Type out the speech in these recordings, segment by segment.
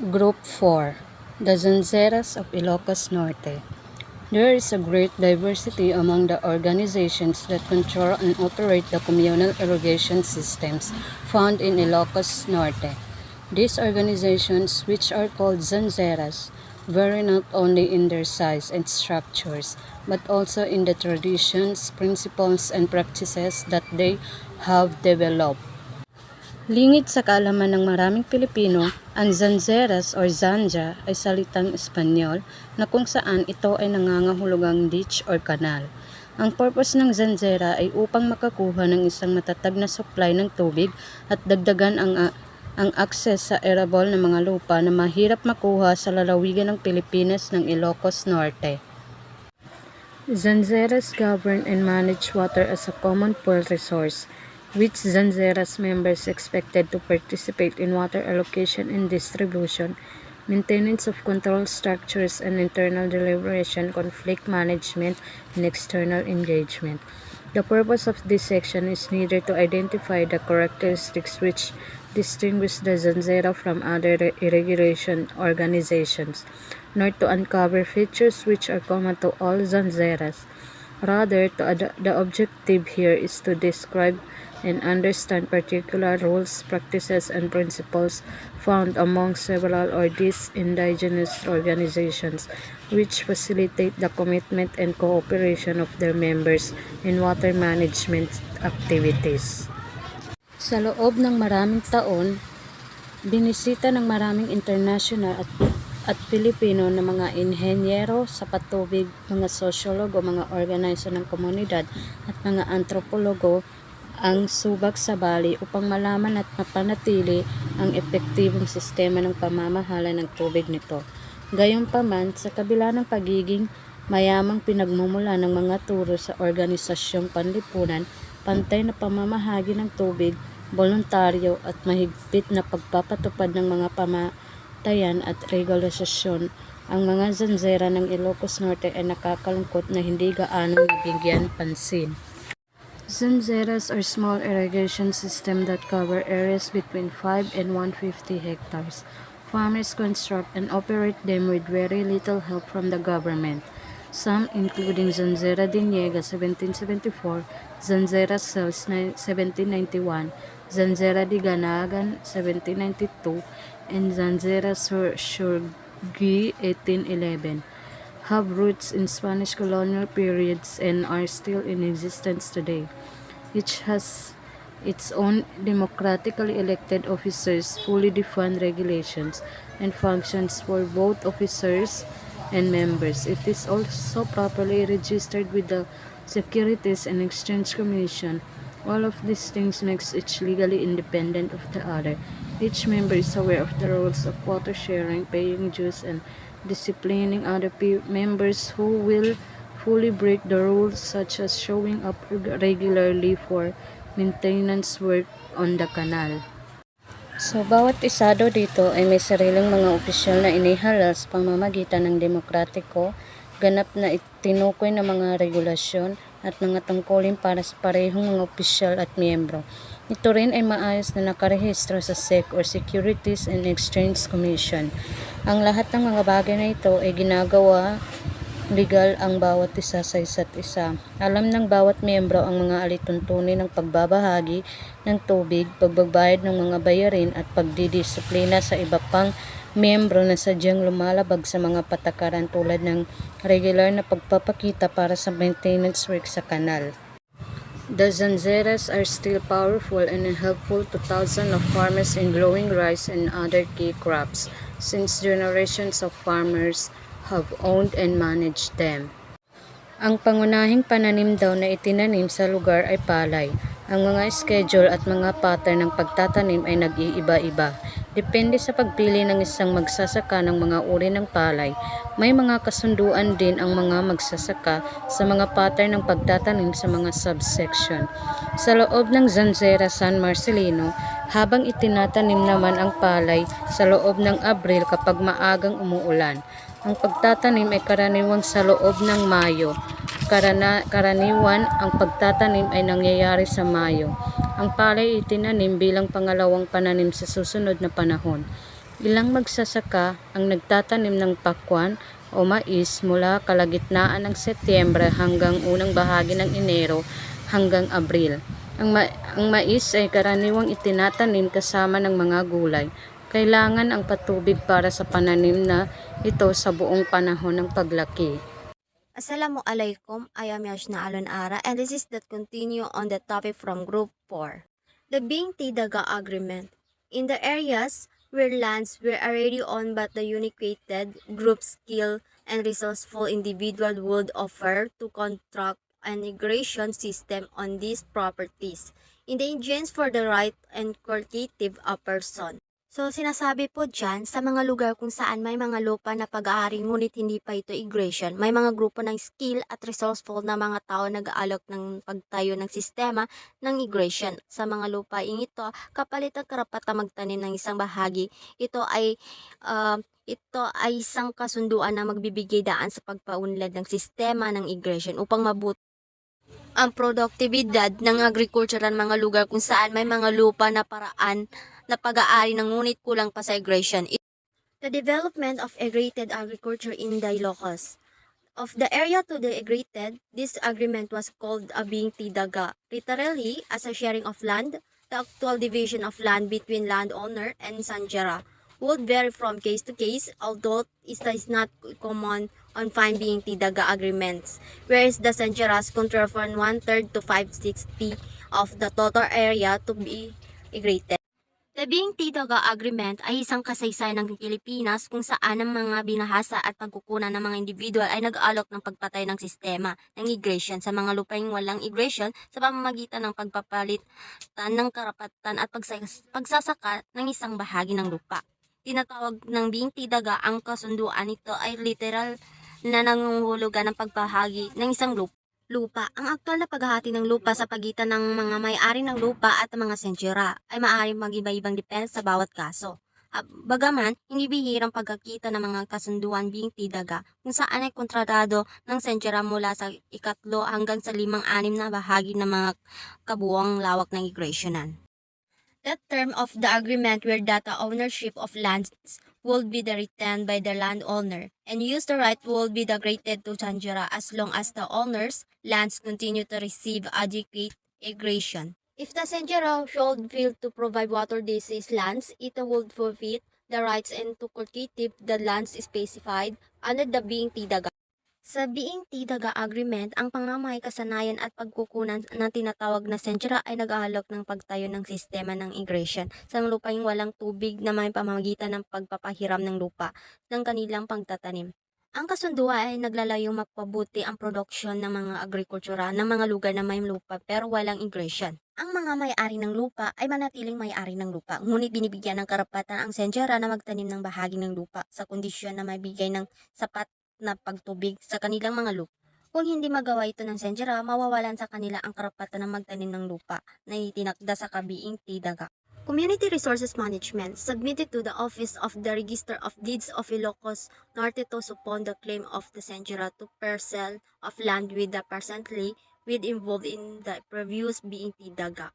Group 4. The Zanzeras of Ilocos Norte. There is a great diversity among the organizations that control and operate the communal irrigation systems found in Ilocos Norte. These organizations, which are called Zanzeras, vary not only in their size and structures, but also in the traditions, principles, and practices that they have developed. Lingid sa kaalaman ng maraming Pilipino, ang Zanzeras or Zanja ay salitang Espanyol na kung saan ito ay nangangahulugang ditch or kanal. Ang purpose ng Zanzera ay upang makakuha ng isang matatag na supply ng tubig at dagdagan ang access sa arable na mga lupa na mahirap makuha sa lalawigan ng Pilipinas ng Ilocos Norte. Zanzeras govern and manage water as a common pool resource, which Zanzeras members expected to participate in water allocation and distribution, maintenance of control structures and internal deliberation, conflict management, and external engagement. The purpose of this section is neither to identify the characteristics which distinguish the Zanzera from other irrigation organizations, nor to uncover features which are common to all Zanzeras. Rather, the objective here is to describe and understand particular rules, practices, and principles found among several of these indigenous organizations, which facilitate the commitment and cooperation of their members in water management activities. Sa loob ng maraming taon, binisita ng maraming international at Pilipino na mga inhenyero sa patubig, mga sosyologo, mga organizer ng komunidad at mga antropologo ang Subak sa Bali upang malaman at mapanatili ang epektibong sistema ng pamamahala ng tubig nito. Gayunpaman, sa kabila ng pagiging mayamang pinagmumula ng mga turo sa organisasyong panlipunan, pantay na pamamahagi ng tubig, voluntaryo at mahigpit na pagpapatupad ng mga pamatayan at regulasyon, ang mga Zanzera ng Ilocos Norte ay nakakalungkot na hindi gaanong nabigyan pansin. Zanzeras are small irrigation systems that cover areas between 5 and 150 hectares. Farmers construct and operate them with very little help from the government. Some, including Zanzera de Niega 1774, Zanzera Cells 1791, Zanzera de Ganagan 1792, and Zanzera Surgi 1811, have roots in Spanish colonial periods and are still in existence today. Each has its own democratically elected officers, fully defined regulations, and functions for both officers and members. It is also properly registered with the Securities and Exchange Commission. All of these things makes each legally independent of the other. Each member is aware of the rules of water sharing, paying dues, and disciplining other members who will fully break the rules, such as showing up regularly for maintenance work on the canal. So, bawat isado dito ay may sariling mga opisyal na inihalal sa pamamagitan ng demokratiko, ganap na itinukoy na mga regulasyon at mga tungkulin para sa parehong mga opisyal at miyembro. Ito rin ay maayos na nakarehistro sa SEC or Securities and Exchange Commission. Ang lahat ng mga bagay na ito ay ginagawa legal ang bawat isa sa isa't isa. Alam ng bawat miyembro ang mga alituntunin ng pagbabahagi ng tubig, pagbabayad ng mga bayarin at pagdidisiplina sa iba pang miyembro na sadyang lumalabag sa mga patakaran tulad ng regular na pagpapakita para sa maintenance work sa kanal. The Zanzeras are still powerful and helpful to thousands of farmers in growing rice and other key crops, since generations of farmers have owned and managed them. Ang pangunahing pananim daw na itinanim sa lugar ay palay. Ang mga schedule at mga pattern ng pagtatanim ay nag-iiba-iba. Depende sa pagpili ng isang magsasaka ng mga uri ng palay. May mga kasunduan din ang mga magsasaka sa mga pattern ng pagtatanim sa mga subsection. Sa loob ng Zanzera San Marcelino, habang itinatanim naman ang palay sa loob ng Abril kapag maagang umuulan. Ang pagtatanim ay karaniwang sa loob ng Mayo. Karaniwan ang pagtatanim ay nangyayari sa Mayo. Ang palay itinanim bilang pangalawang pananim sa susunod na panahon. Ilang magsasaka ang nagtatanim ng pakwan o mais mula kalagitnaan ng Setyembre hanggang unang bahagi ng Enero hanggang Abril. Ang mais ay karaniwang itinatanim kasama ng mga gulay. Kailangan ang patubig para sa pananim na ito sa buong panahon ng paglaki. Assalamualaikum, I am Yashna Alon Ara, and this is the continue on the topic from Group 4. The Bing Tidaga Agreement. In the areas where lands were already owned by the uniquated group skilled and resourceful individual would offer to contract an irrigation system on these properties in the exchange for the right and qualitative a person. So, sinasabi po dyan, sa mga lugar kung saan may mga lupa na pag-aari ngunit hindi pa ito irrigation, may mga grupo ng skill at resourceful na mga tao nag-aalok ng pagtayo ng sistema ng irrigation. Sa mga lupaing ito, kapalit ang karapatang magtanim ng isang bahagi, ito ay isang kasunduan na magbibigay daan sa pagpaunlad ng sistema ng irrigation upang mabuti ang produktibidad ng agrikultural mga lugar kung saan may mga lupa na paraan na pag-aari ng ngunit kulang pa sa irrigation. The development of irrigated agriculture in the Ilocos. Of the area to the irrigated, this agreement was called a Bing Tidaga, literally as a sharing of land. The actual division of land between landowner and Sanjara would vary from case to case, although it is not common on fine Bing Tidaga agreements, whereas the Sanjaras control from 1/3 to 5/60 of the total area to be irrigated. The Bing Tidaga Agreement ay isang kasaysayan ng Pilipinas kung saan ang mga binahasa at pagkukunan ng mga individual ay nag-aalok ng pagpatay ng sistema ng irrigation sa mga lupaing walang irrigation sa pamamagitan ng pagpapalitan ng karapatan at pagsasaka ng isang bahagi ng lupa. Tinatawag ng Bing Tidaga ang kasunduan nito ay literal na nangungulugan ng pagbahagi ng isang lupa. Ang aktual na paghahati ng lupa sa pagitan ng mga may-ari ng lupa at mga sentyura ay maaaring mag-iba-ibang depende sa bawat kaso. Bagaman, hindi bihirang pagkakita ng mga kasunduan Bing Tidaga kung saan ay kontratado ng sentyura mula sa 3 hanggang sa 5/6 na bahagi ng mga kabuuang lawak ng irrigasyonan. That term of the agreement where data ownership of lands would be retained by the landowner, and use the right would be granted to Sanjara as long as the owner's lands continue to receive adequate irrigation. If the Sanjara should fail to provide water these lands, it would forfeit the rights and to cultivate the lands specified under the Bing Tidaga. Sa Bing Tidaga Agreement, ang pangamay kasanayan at pagkukunan na tinatawag na sentyura ay nag-aalok ng pagtayo ng sistema ng irrigation sa lupaing walang tubig na may pamamagitan ng pagpapahiram ng lupa ng kanilang pagtatanim. Ang kasunduan ay naglalayong mapabuti ang produksyon ng mga agrikultura ng mga lugar na may lupa pero walang irrigation. Ang mga may-ari ng lupa ay manatiling may-ari ng lupa, ngunit binibigyan ng karapatan ang sentyura na magtanim ng bahagi ng lupa sa kondisyon na maibigay ng sapat na pagtubig sa kanilang mga lupa. Kung hindi magawa ito ng sentyura, mawawalan sa kanila ang karapatan na magtanim ng lupa na itinakda sa Kabiing Tidaga. Community Resources Management submitted to the Office of the Register of Deeds of Ilocos Norte to upon the claim of the sentyura to parcel of land with the presently with involved in the previous Being Tidaga.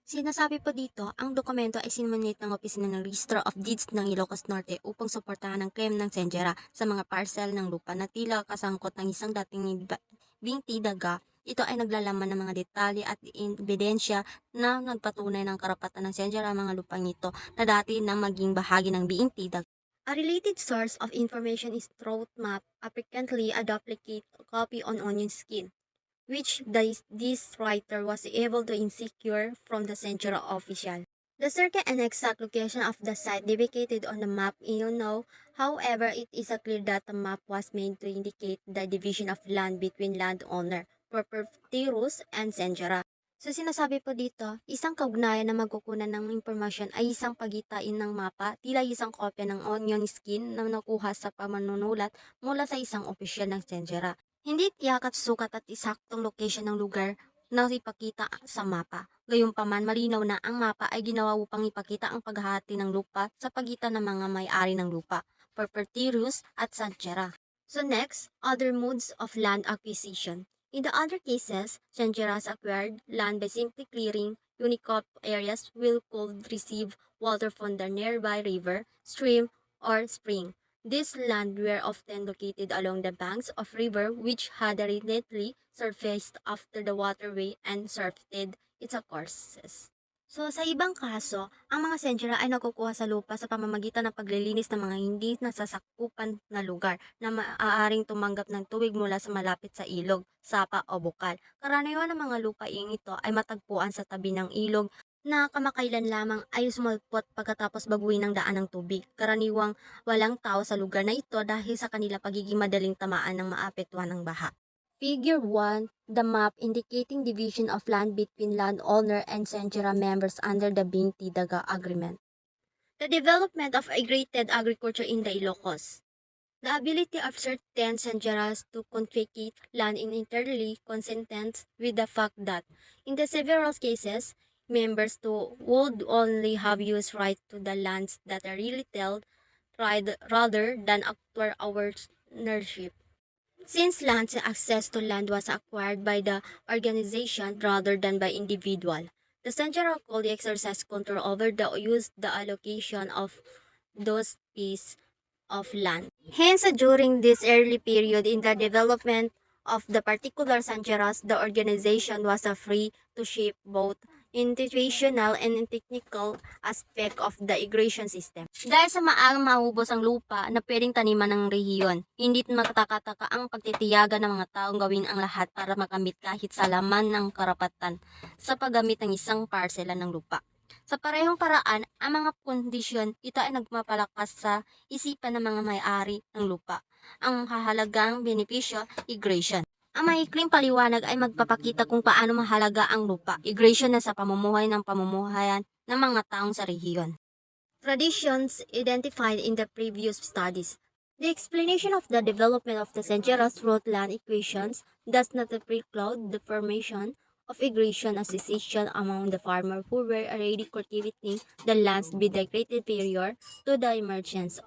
Sinasabi po dito, ang dokumento ay sinumunit ng Opisina ng Register of Deeds ng Ilocos Norte upang suportahan ang claim ng sentyera sa mga parcel ng lupa na tila kasangkot ng isang dating Bing Tidaga. Ito ay naglalaman ng mga detalye at ebidensya na nagpatunay ng karapatan ng sentyera mga lupang ito na dati nang maging bahagi ng Bing Tidaga. A related source of information is Throat Map, apparently a duplicate copy on onion skin, which this writer was able to insecure from the Centura official. The certain and exact location of the site depicted on the map you know, however, it is clear that the map was made to indicate the division of land between landowner, proprietors, and Centura. So sinasabi po dito, isang kaugnayan na magkukunan ng impormasyon ay isang pagitain ng mapa, tila isang kopya ng onion skin na nakuha sa pamanunulat mula sa isang opisyal ng Centura. Hindi tiyak at sukat at isaktong location ng lugar na ipakita sa mapa. Gayunpaman, malinaw na ang mapa ay ginawa upang ipakita ang paghahati ng lupa sa pagitan ng mga may-ari ng lupa, proprietors at sanchera. So next, other modes of land acquisition. In the other cases, sancheras acquired land by simply clearing unicop areas could receive water from the nearby river, stream, or spring. These land were often located along the banks of river which had recently surfaced after the waterway and surfaced its courses. So, sa ibang kaso, ang mga sensyura ay nakukuha sa lupa sa pamamagitan ng paglilinis ng mga hindi nasasakupan na lugar na maaaring tumanggap ng tubig mula sa malapit sa ilog, sapa o bukal. Karaniwan ng mga lupaing ito ay matagpuan sa tabi ng ilog na kamakailan lamang ay sumalpot pagkatapos baguhin ng daan ng tubig. Karaniwang walang tao sa lugar na ito dahil sa kanila pagiging madaling tamaan ng maapektuhan ng baha. Figure 1, the map indicating division of land between landowner and Senjura members under the Binti Daga Agreement. The development of integrated agriculture in the Ilocos. The ability of certain Senjuras to confiscate land in entirely consistent with the fact that, in the several cases, members would only have use right to the lands that are really held rather than actual ownership. Since land access to land was acquired by the organization rather than by individual, the central could exercise control over the use, the allocation of those pieces of land. Hence, during this early period in the development of the particular Sancheras, the organization was free to shape both institutional and technical aspect of the irrigation system. Dahil sa maagang maubos ang lupa na pwedeng taniman ng rehiyon, hindi matataka ang pagtitiyaga ng mga taong gawin ang lahat para makamit kahit sa laman ng karapatan sa paggamit ng isang parsela ng lupa. Sa parehong paraan, ang mga kondisyon ito ay nagmapalakas sa isipan ng mga may-ari ng lupa. Ang kahalagang benepisyo, irrigation. Ang maikling paliwanag ay magpapakita kung paano mahalaga ang lupa, irrigation na sa pamumuhayan ng mga taong sa rehiyon. Traditions identified in the previous studies. The explanation of the development of the Senjeras root land equations does not preclude the formation of irrigation association among the farmers who were already cultivating the lands with the greater period to the emergence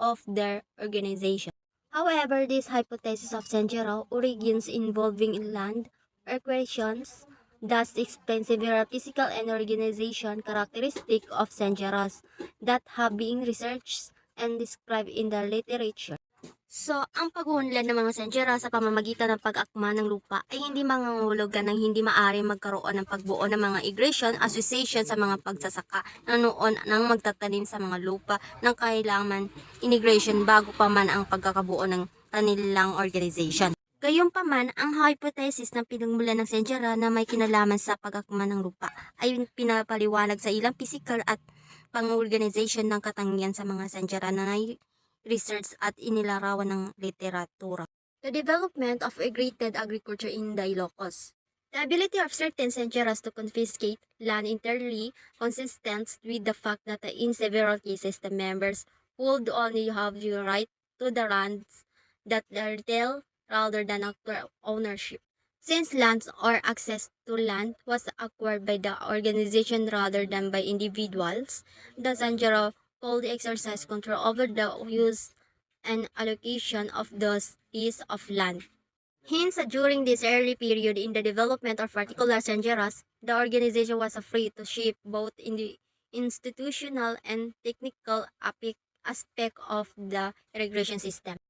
of their organization. However, this hypothesis of Senjero origins involving land equations thus explain several physical and organization characteristics of Senjeros that have been researched and described in the literature. So, ang pag-uunlad ng mga senjera sa pamamagitan ng pag-akma ng lupa ay hindi mangangahulugan ng hindi maaari magkaroon ng pagbuo ng mga irrigation association sa mga pagsasaka na noon nang magtatanim sa mga lupa ng kailangan integration bago pa man ang pagkakabuo ng kanilang organization. Gayunpaman, ang hypothesis ng pinagmulan ng senjera na may kinalaman sa pag-akma ng lupa ay pinapaliwanag sa ilang physical at pang-organization ng katangian sa mga senjera na research at inilarawan ng literatura. The development of integrated agriculture in the Ilocos. The ability of certain senjeras to confiscate land entirely consistent with the fact that in several cases the members would only have the right to the lands that are retail rather than actual ownership. Since lands or access to land was acquired by the organization rather than by individuals, the senjera could exercise control over the use and allocation of those pieces of land. Hence, during this early period in the development of particular senjeras, the organization was free to shape both in the institutional and technical aspect of the irrigation system.